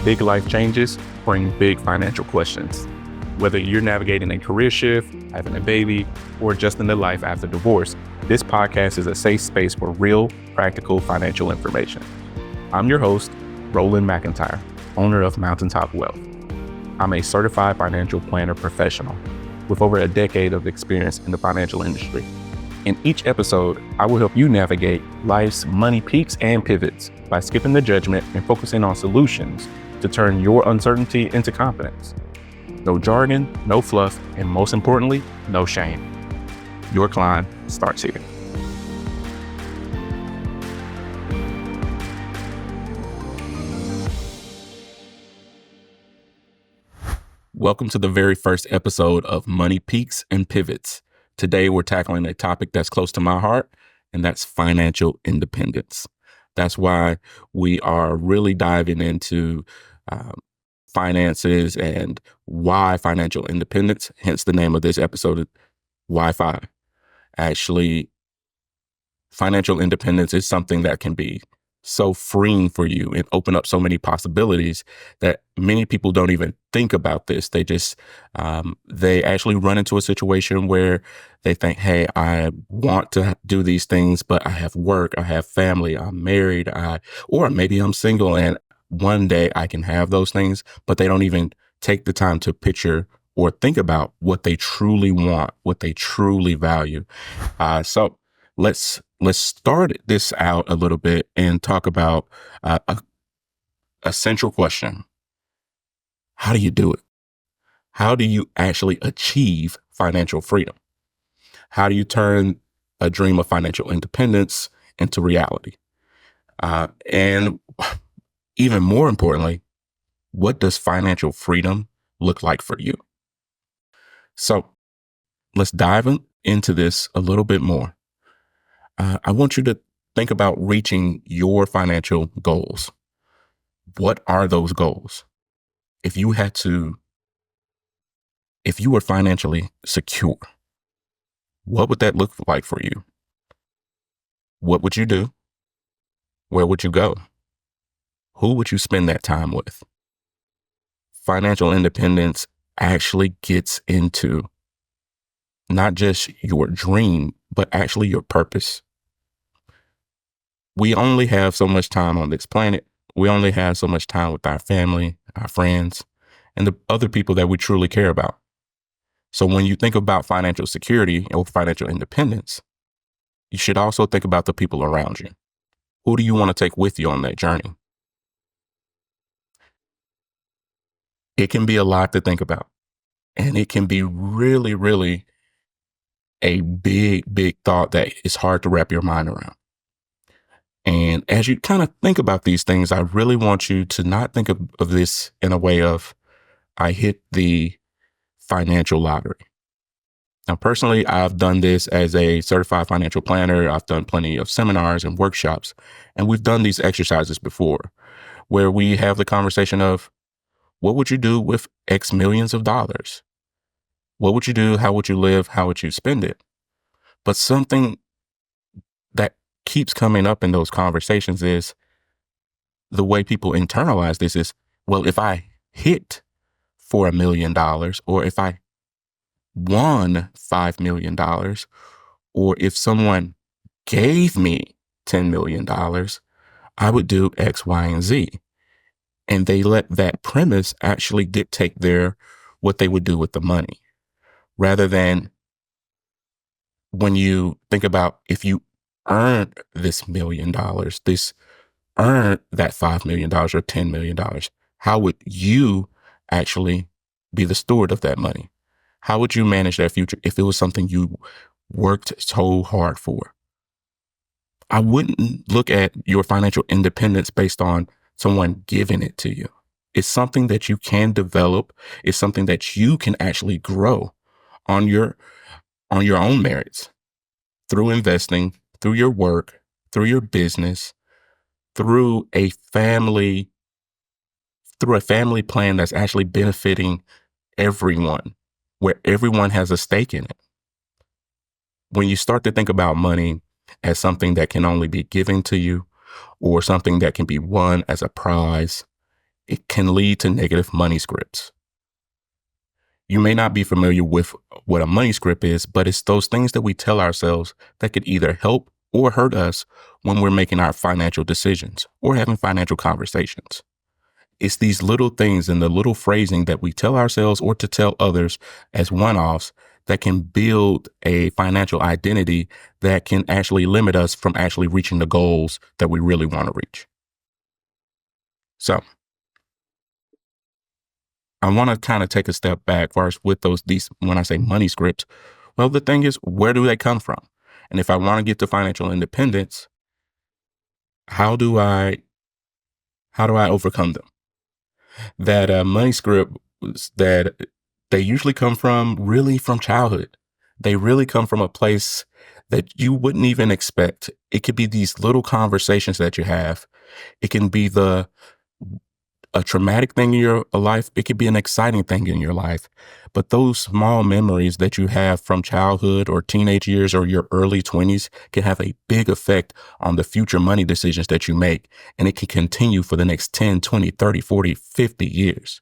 Big life changes bring big financial questions. Whether you're navigating a career shift, having a baby, or adjusting to life after divorce, this podcast is a safe space for real, practical financial information. I'm your host, Roland McIntyre, owner of Mountaintop Wealth. I'm a certified financial planner professional with over a decade of experience in the financial industry. In each episode, I will help you navigate life's money peaks and pivots by skipping the judgment and focusing on solutions to turn your uncertainty into confidence. No jargon, no fluff, and most importantly, no shame. Your climb starts here. Welcome to the very first episode of Money Peaks and Pivots. Today, we're tackling a topic that's close to my heart, and that's financial independence. That's why we are really diving into finances and why financial independence, hence the name of this episode, WhyFI. Actually, financial independence is something that can be so freeing for you and open up so many possibilities that many people don't even think about this. They just, they actually run into a situation where they think, hey, I want to do these things, but I have work, I have family, I'm married, or maybe I'm single and one day I can have those things, but they don't even take the time to picture or think about what they truly want, what they truly value. So let's start this out a little bit and talk about a central question. How do you do it? How do you actually achieve financial freedom? How do you turn a dream of financial independence into reality? And even more importantly, what does financial freedom look like for you? So let's dive into this a little bit more. I want you to think about reaching your financial goals. What are those goals? If you were financially secure, what would that look like for you? What would you do? Where would you go? Who would you spend that time with? Financial independence actually gets into not just your dream, but actually your purpose. We only have so much time on this planet. We only have so much time with our family, our friends, and the other people that we truly care about. So when you think about financial security or financial independence, you should also think about the people around you. Who do you want to take with you on that journey? It can be a lot to think about. And it can be really, really a big, big thought that is hard to wrap your mind around. And as you kind of think about these things, I really want you to not think of this in a way of, I hit the financial lottery. Now, personally, I've done this as a certified financial planner. I've done plenty of seminars and workshops, and we've done these exercises before where we have the conversation of, what would you do with X millions of dollars? What would you do? How would you live? How would you spend it? But something that keeps coming up in those conversations is the way people internalize this is, well, if I hit for $1 million, or if I won $5 million, or if someone gave me $10 million, I would do X, Y, and Z. And they let that premise actually dictate what they would do with the money. Rather than when you think about, if you earned this $1 million, earned that $5 million or $10 million, how would you actually be the steward of that money? How would you manage that future if it was something you worked so hard for? I wouldn't look at your financial independence based on someone giving it to you. It's something that you can develop. It's something that you can actually grow on your own merits through investing, through your work, through your business, through a family plan that's actually benefiting everyone, where everyone has a stake in it. When you start to think about money as something that can only be given to you or something that can be won as a prize, it can lead to negative money scripts. You may not be familiar with what a money script is, but it's those things that we tell ourselves that could either help or hurt us when we're making our financial decisions or having financial conversations. It's these little things and the little phrasing that we tell ourselves or to tell others as one-offs that can build a financial identity that can actually limit us from actually reaching the goals that we really want to reach. So I want to kind of take a step back first with these, when I say money scripts, well, the thing is, where do they come from? And if I want to get to financial independence, how do I overcome them? That money script that they usually come from childhood. They really come from a place that you wouldn't even expect. It could be these little conversations that you have. It can be a traumatic thing in your life. It could be an exciting thing in your life. But those small memories that you have from childhood or teenage years or your early 20s can have a big effect on the future money decisions that you make. And it can continue for the next 10, 20, 30, 40, 50 years.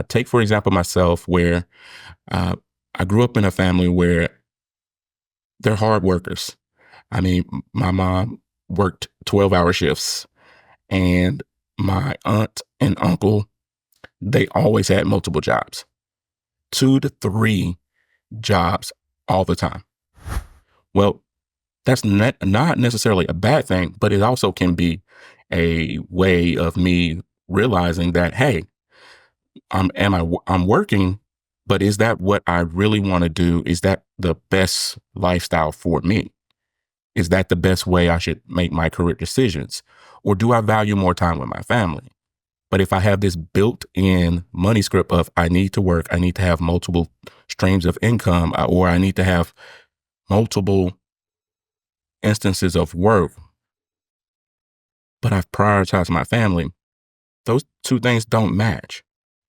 Take, for example, myself, where I grew up in a family where they're hard workers. I mean, my mom worked 12-hour shifts, and my aunt and uncle, they always had multiple jobs, 2 to 3 jobs all the time. Well, that's not necessarily a bad thing, but it also can be a way of me realizing that, hey, I'm working, but is that what I really want to do? Is that the best lifestyle for me? Is that the best way I should make my career decisions? Or do I value more time with my family? But if I have this built-in money script of I need to work, I need to have multiple streams of income, or I need to have multiple instances of work, but I've prioritized my family, those two things don't match.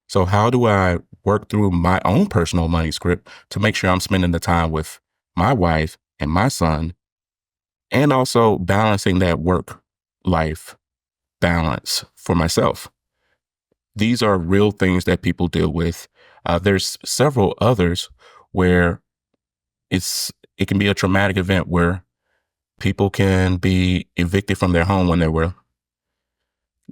So how do I work through my own personal money script to make sure I'm spending the time with my wife and my son, and also balancing that work life balance for myself? These are real things that people deal with. There's several others where it can be a traumatic event where people can be evicted from their home when they were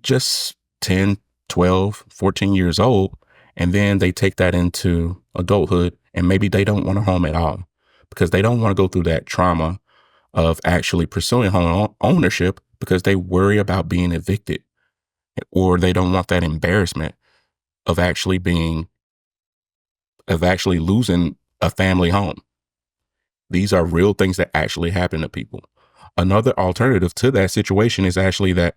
just 10, 12, 14 years old. And then they take that into adulthood, and maybe they don't want a home at all because they don't want to go through that trauma of actually pursuing home ownership because they worry about being evicted, or they don't want that embarrassment of actually losing a family home. These are real things that actually happen to people. Another alternative to that situation is actually that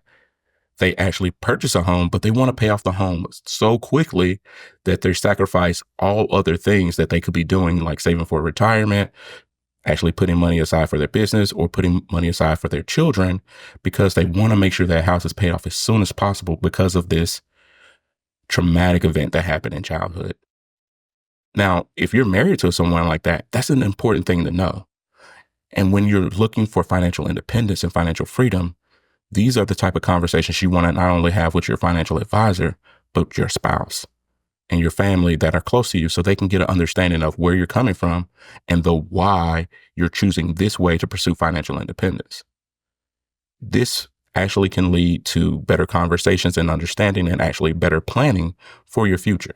they actually purchase a home, but they want to pay off the home so quickly that they sacrifice all other things that they could be doing, like saving for retirement, actually putting money aside for their business, or putting money aside for their children, because they want to make sure that house is paid off as soon as possible because of this traumatic event that happened in childhood. Now, if you're married to someone like that, that's an important thing to know. And when you're looking for financial independence and financial freedom, these are the type of conversations you want to not only have with your financial advisor, but your spouse and your family that are close to you, so they can get an understanding of where you're coming from and the why you're choosing this way to pursue financial independence. This actually can lead to better conversations and understanding, and actually better planning for your future.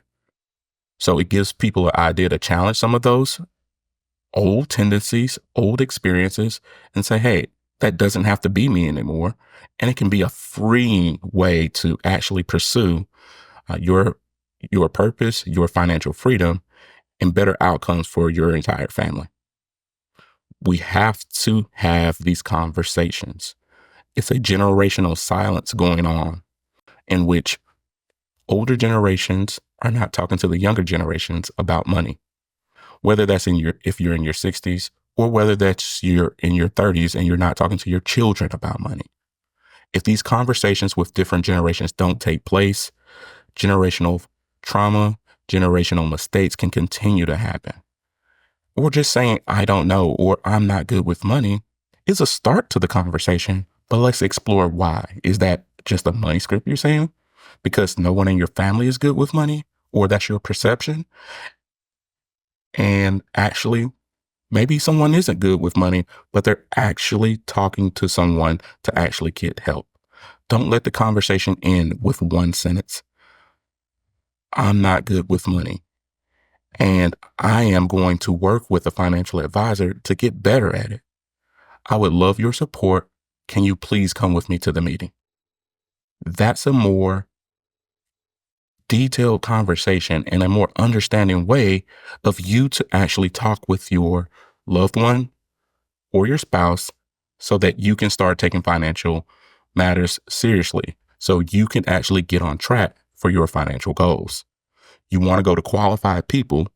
So it gives people an idea to challenge some of those old tendencies, old experiences, and say, hey, that doesn't have to be me anymore. And it can be a freeing way to actually pursue your purpose, your financial freedom, and better outcomes for your entire family. We have to have these conversations. It's a generational silence going on in which older generations are not talking to the younger generations about money, whether that's if you're in your 60s, or whether that's you're in your 30s and you're not talking to your children about money. If these conversations with different generations don't take place, generational trauma, generational mistakes can continue to happen. Or just saying, I don't know, or I'm not good with money is a start to the conversation, but let's explore why. Is that just a money script you're saying? because no one in your family is good with money, or that's your perception. And actually, maybe someone isn't good with money, but they're actually talking to someone to actually get help. Don't let the conversation end with one sentence. I'm not good with money, and I am going to work with a financial advisor to get better at it. I would love your support. Can you please come with me to the meeting? That's a more detailed conversation and a more understanding way of you to actually talk with your loved one or your spouse so that you can start taking financial matters seriously, so you can actually get on track for your financial goals. You want to go to qualified people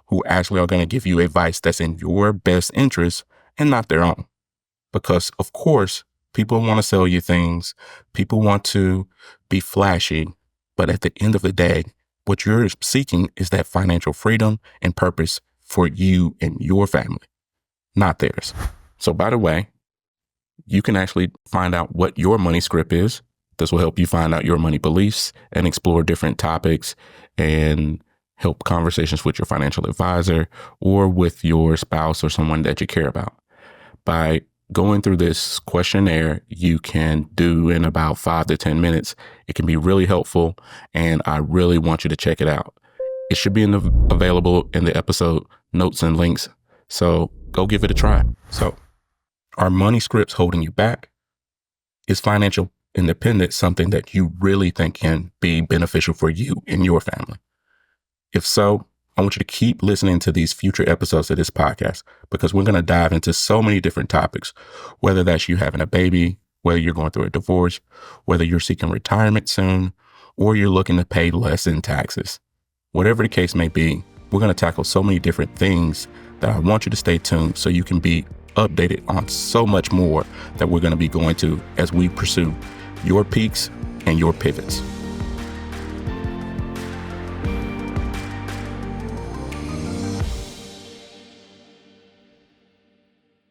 who actually are going to give you advice that's in your best interest and not their own. Because, of course, people want to sell you things. People want to be flashy. But at the end of the day, what you're seeking is that financial freedom and purpose for you and your family, not theirs. So, by the way, you can actually find out what your money script is. This will help you find out your money beliefs and explore different topics and help conversations with your financial advisor or with your spouse or someone that you care about. By going through this questionnaire, you can do in about 5 to 10 minutes. It can be really helpful, and I really want you to check it out. It should be available in the episode notes and links. So go give it a try. So, are money scripts holding you back? Is financial independence something that you really think can be beneficial for you and your family? If so, I want you to keep listening to these future episodes of this podcast, because we're going to dive into so many different topics, whether that's you having a baby, whether you're going through a divorce, whether you're seeking retirement soon, or you're looking to pay less in taxes. Whatever the case may be, we're going to tackle so many different things that I want you to stay tuned so you can be updated on so much more that we're going to be going to as we pursue your peaks and your pivots.